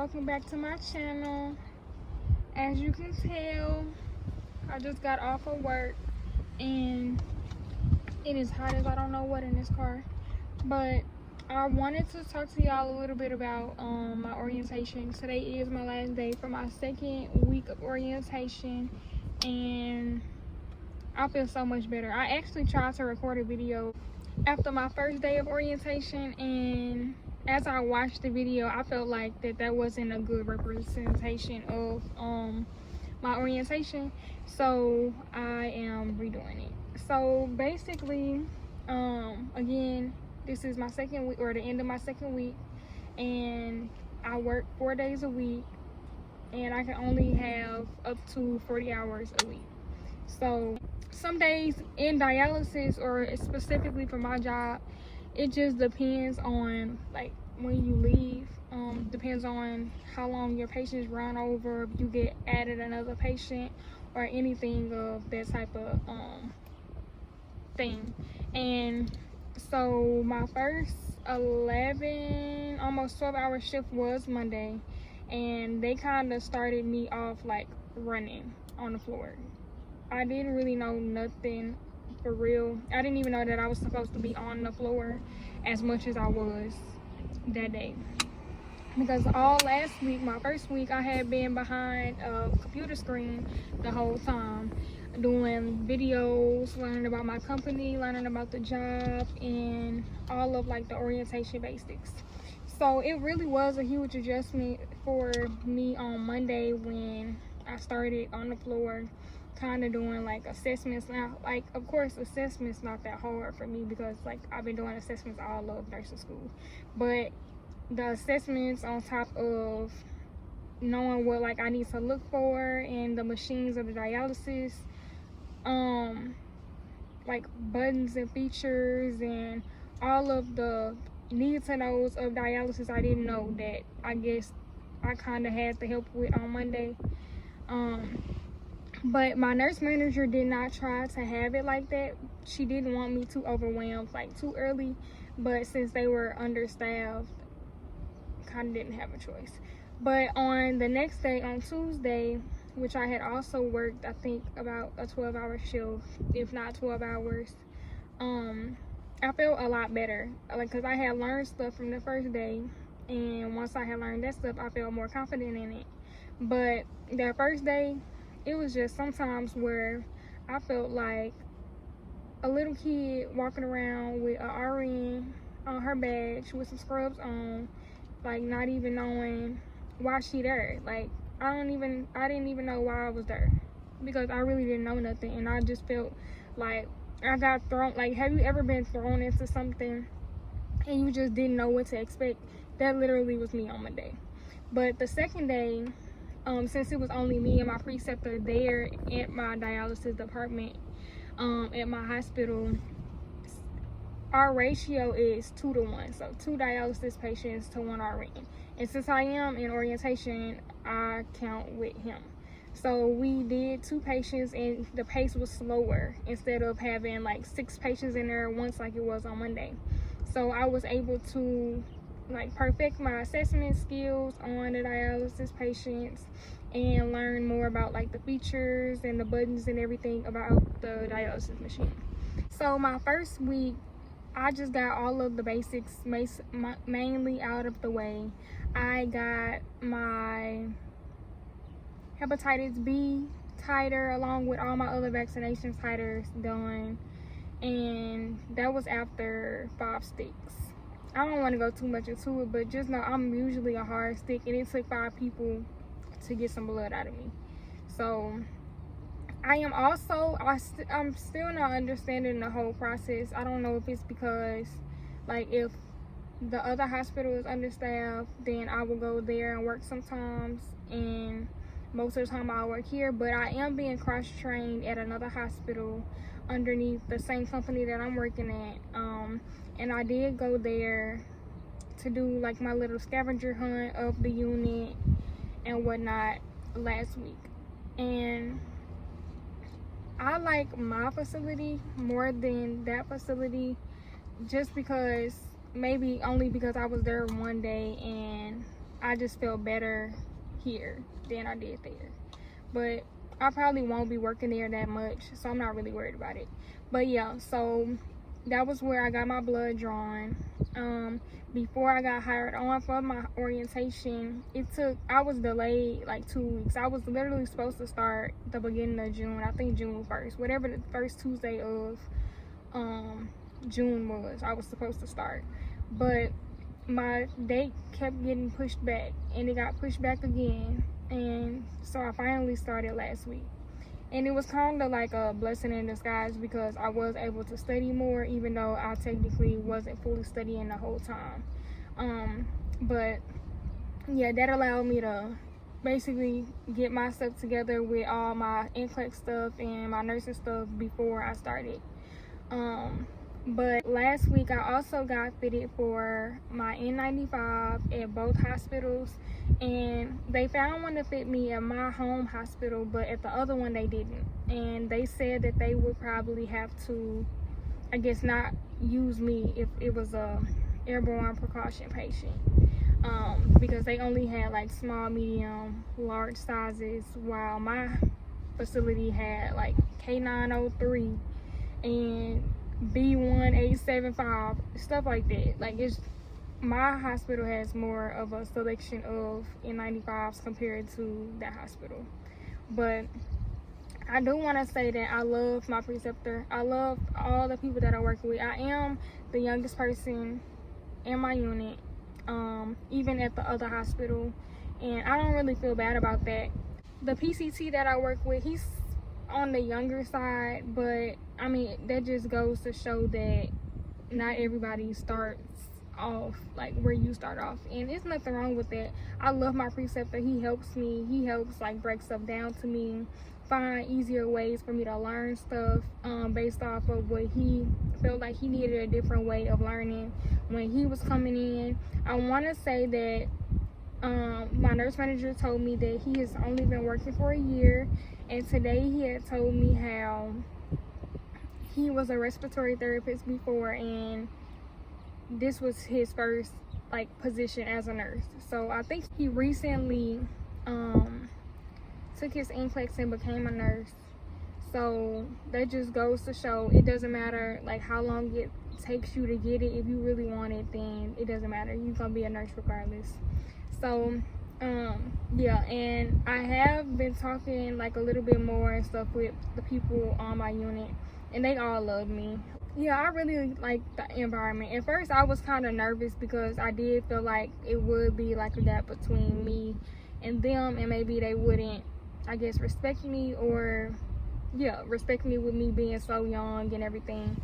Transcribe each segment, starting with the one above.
welcome back to my channel. As you can tell, I just got off of work and it is hot as I don't know what in this car, but I wanted to talk to y'all a little bit about my orientation. Today is my last day for my second week of orientation and I feel so much better. I actually tried to record a video after my first day of orientation, and as I watched the video, I felt like that wasn't a good representation of my orientation, so I am redoing it. So basically, again, this is my second week, or the end of my second week, and I work 4 days a week, and I can only have up to 40 hours a week. So some days in dialysis, or specifically for my job, it just depends on like when you leave. Depends on how long your patients run over, if you get added another patient or anything of that type of thing. And so my first 11 almost 12-hour shift was Monday, and they kind of started me off like running on the floor. I didn't really know nothing for real. I didn't even know that I was supposed to be on the floor as much as I was that day, because all last week, my first week, I had been behind a computer screen the whole time, doing videos, learning about my company, learning about the job, and all of like the orientation basics. So it really was a huge adjustment for me on Monday when I started on the floor, kind of doing like assessments. Now, like, of course, assessments not that hard for me because like I've been doing assessments all of nursing school, but the assessments on top of knowing what like I need to look for in the machines of the dialysis, like buttons and features and all of the need to knows of dialysis, I didn't know that I guess I kind of had to help with on Monday. But my nurse manager did not try to have it like that. She didn't want me too overwhelmed like too early, but since they were understaffed, kind of didn't have a choice. But on the next day, on Tuesday, which I had also worked, I think about a 12-hour shift, if not 12 hours, I felt a lot better, like, because I had learned stuff from the first day, and once I had learned that stuff, I felt more confident in it. But that first day, it was just sometimes where I felt like a little kid walking around with an RN on her badge with some scrubs on, like not even knowing why she there. Like I didn't even know why I was there, because I really didn't know nothing, and I just felt like I got thrown. Like, have you ever been thrown into something and you just didn't know what to expect? That literally was me on Monday. But the second day, since it was only me and my preceptor there at my dialysis department at my hospital, our ratio is 2 to 1, so 2 dialysis patients to 1 RN. And since I am in orientation, I count with him. So we did 2 patients, and the pace was slower instead of having like 6 patients in there once like it was on Monday. So I was able to like perfect my assessment skills on the dialysis patients and learn more about like the features and the buttons and everything about the dialysis machine. So my first week, I just got all of the basics mainly out of the way. I got my hepatitis B titer along with all my other vaccinations titers done, and that was after 5 sticks. I don't want to go too much into it, but just know I'm usually a hard stick, and it took 5 people to get some blood out of me. So I am also, I'm still not understanding the whole process. I don't know if it's because, like, if the other hospital is understaffed, then I will go there and work sometimes, and most of the time I work here. But I am being cross-trained at another hospital underneath the same company that I'm working at. And I did go there to do like my little scavenger hunt of the unit and whatnot last week. And I like my facility more than that facility, just because, maybe only because I was there one day and I just feel better here than I did there. But I probably won't be working there that much, so I'm not really worried about it. But yeah, so that was where I got my blood drawn. Before I got hired on for my orientation, I was delayed like 2 weeks. I was literally supposed to start the beginning of June, I think June 1st, whatever the first Tuesday of June was, I was supposed to start. But my date kept getting pushed back, and it got pushed back again, and so I finally started last week. And it was kind of like a blessing in disguise because I was able to study more, even though I technically wasn't fully studying the whole time. But yeah, that allowed me to basically get my stuff together with all my NCLEX stuff and my nursing stuff before I started. But last week I also got fitted for my N95 at both hospitals, and they found one to fit me at my home hospital, but at the other one they didn't. And they said that they would probably have to, I guess, not use me if it was a airborne precaution patient, because they only had like small, medium, large sizes, while my facility had like K903 and B1875, stuff like that. Like, my hospital has more of a selection of N95s compared to that hospital. But I do want to say that I love my preceptor. I love all the people that I work with. I am the youngest person in my unit, even at the other hospital, and I don't really feel bad about that. The PCT that I work with, he's on the younger side, but I mean, that just goes to show that not everybody starts off like where you start off, and there's nothing wrong with that. I love my preceptor. He helps like break stuff down to me, find easier ways for me to learn stuff, based off of what he felt like he needed a different way of learning when he was coming in. I want to say that my nurse manager told me that he has only been working for a year, and today he had told me how he was a respiratory therapist before, and this was his first like position as a nurse. So I think he recently took his NCLEX and became a nurse. So that just goes to show it doesn't matter like how long it takes you to get it. If you really want it, then it doesn't matter. You're gonna be a nurse regardless. So yeah, and I have been talking like a little bit more and stuff with the people on my unit, and they all love me. Yeah, I really like the environment. At first I was kind of nervous because I did feel like it would be like a gap between me and them, and maybe they wouldn't, I guess, respect me, or yeah, respect me with me being so young and everything.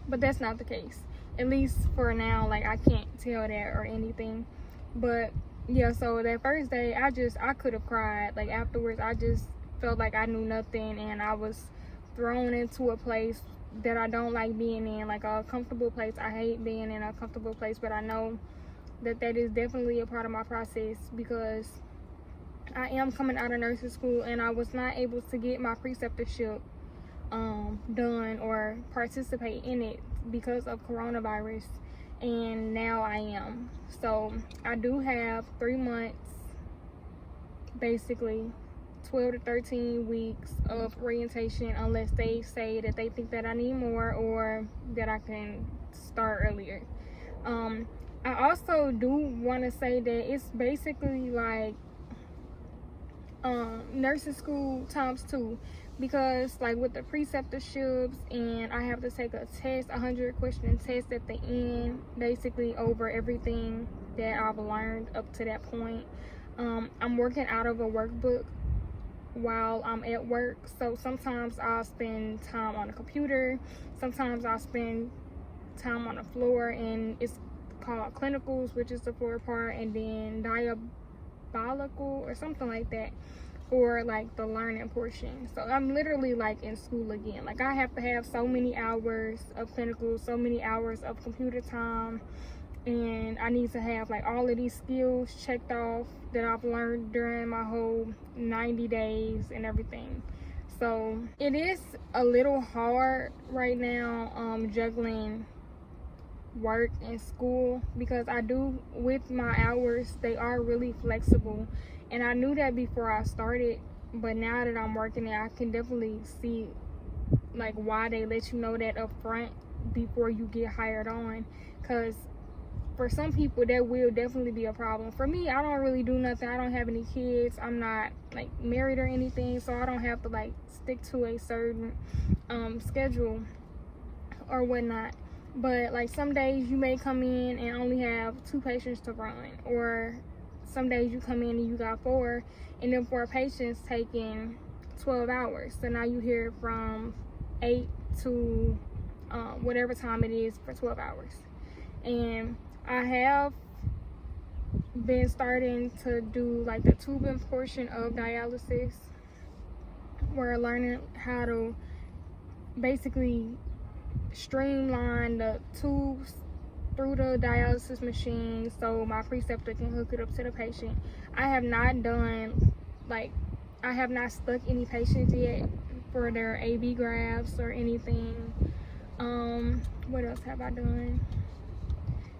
But that's not the case, at least for now. Like, I can't tell that or anything. But yeah, so that first day I could have cried. Like, afterwards I just felt like I knew nothing, and I was thrown into a place that I don't like being in, like a comfortable place. I hate being in a comfortable place, but I know that that is definitely a part of my process because I am coming out of nursing school, and I was not able to get my preceptorship done or participate in it because of coronavirus, and now I am. So I do have 3 months, basically 12 to 13 weeks of orientation, unless they say that they think that I need more or that I can start earlier. I also do want to say that it's basically like nursing school times 2, because like with the preceptorships, and I have to take a test, 100-question test at the end, basically over everything that I've learned up to that point. I'm working out of a workbook while I'm at work, so sometimes I'll spend time on the computer, sometimes I'll spend time on the floor, and it's called clinicals, which is the floor part, and then diabolical or something like that for like the learning portion. So I'm literally like in school again. Like, I have to have so many hours of clinicals, so many hours of computer time, and I need to have like all of these skills checked off that I've learned during my whole 90 days and everything. So it is a little hard right now, juggling work and school, because I do, with my hours, they are really flexible, and I knew that before I started, but now that I'm working there, I can definitely see like why they let you know that up front before you get hired on, because for some people that will definitely be a problem. For me, I don't really do nothing. I don't have any kids. I'm not like married or anything, so I don't have to like stick to a certain schedule or whatnot. But like some days you may come in and only have 2 patients to run, or some days you come in and you got 4, and then 4 patients taking 12 hours. So now you hear from 8 to whatever time it is for 12 hours. And I have been starting to do like the tubing portion of dialysis. We're learning how to basically streamline the tubes through the dialysis machine so my preceptor can hook it up to the patient. I have not done, like, I have not stuck any patients yet for their AB grafts or anything. What else have I done?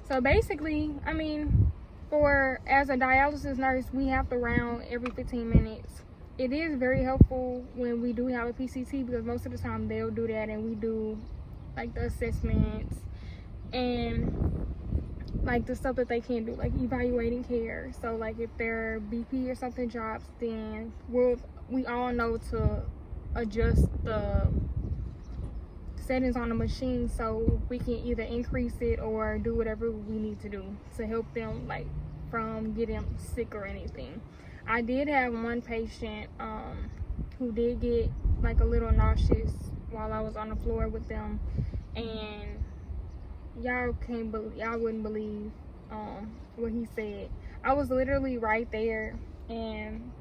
So basically, I mean, as a dialysis nurse, we have to round every 15 minutes. It is very helpful when we do have a PCT, because most of the time they'll do that, and we do like the assessments and like the stuff that they can do, like evaluating care. So like if their BP or something drops, then we all know to adjust the settings on the machine so we can either increase it or do whatever we need to do to help them like from getting sick or anything. I did have one patient who did get like a little nauseous while I was on the floor with them, and y'all wouldn't believe what he said. I was literally right there, and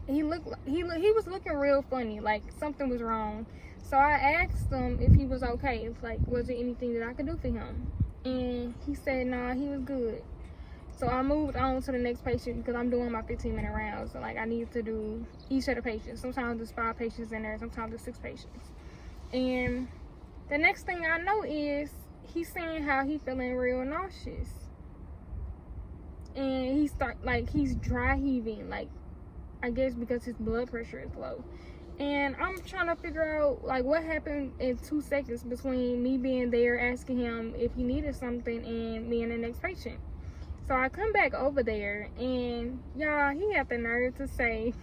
he was looking real funny, like something was wrong. So I asked him if he was okay, if like was there anything that I could do for him, and he said nah, he was good. So I moved on to the next patient because I'm doing my 15-minute rounds. So like I need to do each of the patients. Sometimes there's 5 patients in there, sometimes there's 6 patients. And the next thing I know is he's saying how he feeling real nauseous, and he's dry heaving, like I guess because his blood pressure is low. And I'm trying to figure out like what happened in 2 seconds between me being there asking him if he needed something and me and the next patient. So I come back over there, and y'all, he had the nerve to say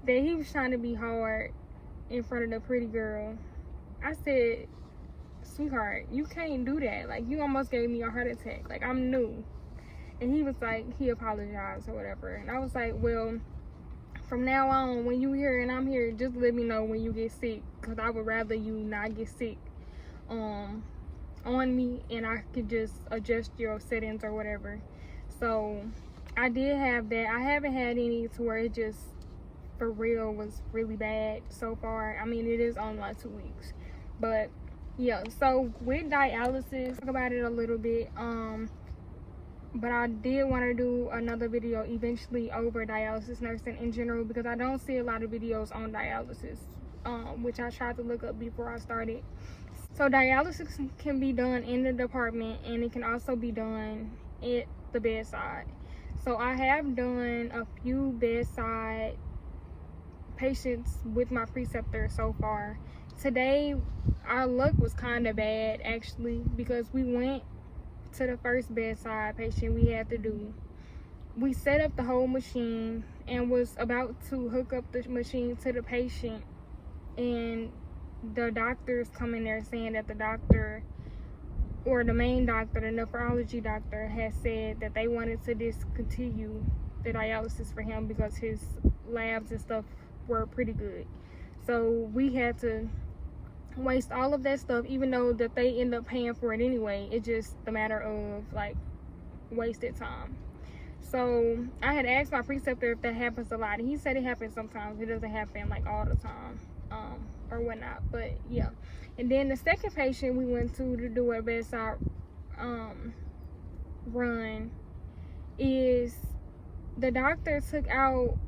that he was trying to be hard in front of the pretty girl. I said, sweetheart, you can't do that. Like, you almost gave me a heart attack. Like, I'm new. And he was like, he apologized or whatever. And I was like, well, from now on, when you here and I'm here, just let me know when you get sick, because I would rather you not get sick on me, and I could just adjust your settings or whatever. So I did have that. I haven't had any to where it just for real was really bad so far. I mean, it is only like 2 weeks, but yeah. So with dialysis, talk about it a little bit, but I did want to do another video eventually over dialysis nursing in general, because I don't see a lot of videos on dialysis, which I tried to look up before I started. So dialysis can be done in the department, and it can also be done at the bedside. So I have done a few bedside patients with my preceptor so far. Today, our luck was kind of bad actually, because we went to the first bedside patient we had to do. We set up the whole machine and was about to hook up the machine to the patient, and the doctors come in there saying that the doctor, or the main doctor, the nephrology doctor, has said that they wanted to discontinue the dialysis for him because his labs and stuff were pretty good. So we had to waste all of that stuff, even though that they end up paying for it anyway. It's just a matter of like wasted time. So I had asked my preceptor if that happens a lot, and he said it happens sometimes. It doesn't happen like all the time or whatnot, but yeah. And then the second patient we went to do a bedside run is the doctor took out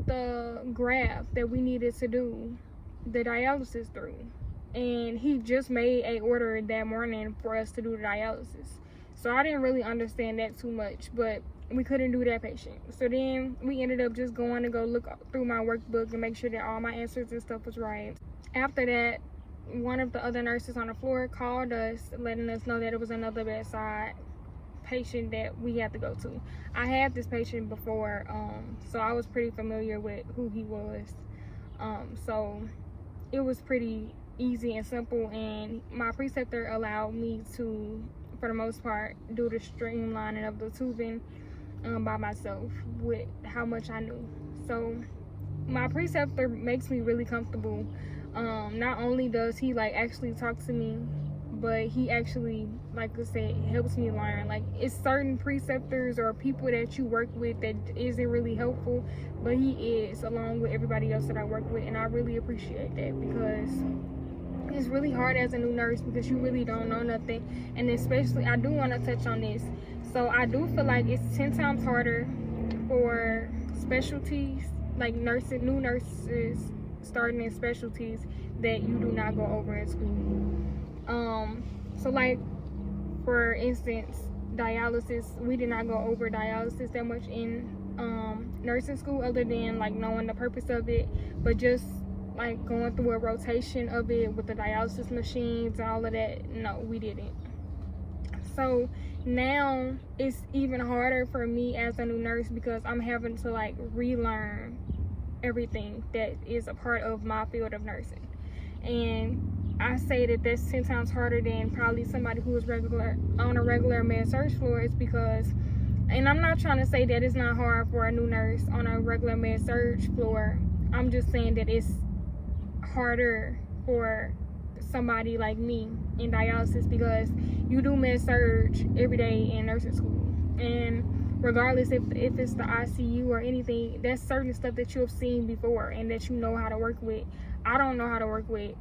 the graft that we needed to do the dialysis through, and he just made a order that morning for us to do the dialysis. So I didn't really understand that too much, but we couldn't do that patient. So then we ended up just going to go look through my workbook and make sure that all my answers and stuff was right. After that, one of the other nurses on the floor called us, letting us know that it was another bedside patient that we had to go to. I had this patient before, so I was pretty familiar with who he was. So it was pretty easy and simple, and my preceptor allowed me to, for the most part, do the streamlining of the tubing by myself with how much I knew. So my preceptor makes me really comfortable. Not only does he like actually talk to me, but he actually, like I said, helps me learn. Like, it's certain preceptors or people that you work with that isn't really helpful, but he is, along with everybody else that I work with, and I really appreciate that, because it's really hard as a new nurse because you really don't know nothing. And especially, I do want to touch on this. So I do feel like it's 10 times harder for specialties, like nurses, new nurses starting in specialties that you do not go over in school. So like, for instance, dialysis, we did not go over dialysis that much in nursing school, other than like knowing the purpose of it, but just like going through a rotation of it with the dialysis machines and all of that, no, we didn't. So now it's even harder for me as a new nurse because I'm having to like relearn everything that is a part of my field of nursing. And I say that that's 10 times harder than probably somebody who is on a regular med surg floor, is because, and I'm not trying to say that it's not hard for a new nurse on a regular med surg floor. I'm just saying that it's harder for somebody like me in dialysis, because you do med surg every day in nursing school, and regardless if it's the ICU or anything, that's certain stuff that you have seen before and that you know how to work with. I don't know how to work with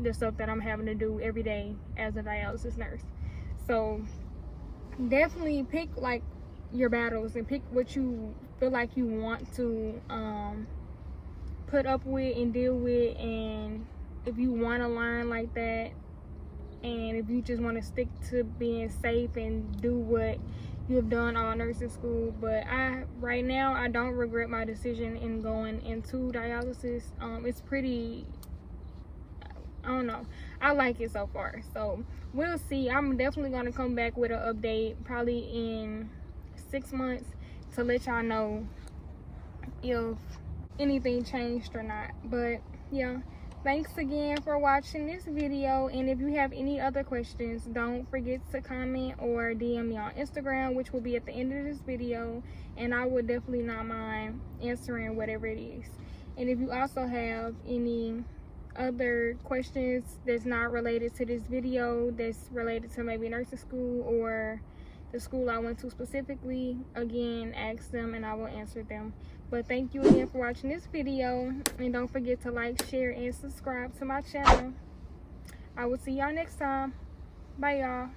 the stuff that I'm having to do every day as a dialysis nurse. So definitely pick like your battles and pick what you feel like you want to put up with and deal with. And if you want to learn like that, and if you just want to stick to being safe and do what you have done all nursing school. But right now I don't regret my decision in going into dialysis. It's pretty, I don't know, I like it so far. So we'll see. I'm definitely going to come back with an update probably in 6 months to let y'all know if anything changed or not. But yeah, thanks again for watching this video, and if you have any other questions, don't forget to comment or DM me on Instagram, which will be at the end of this video, and I would definitely not mind answering whatever it is. And if you also have any other questions that's not related to this video, that's related to maybe nursing school or the school I went to specifically, again, ask them and I will answer them. But thank you again for watching this video, and don't forget to like, share, and subscribe to my channel. I will see y'all next time. Bye, y'all.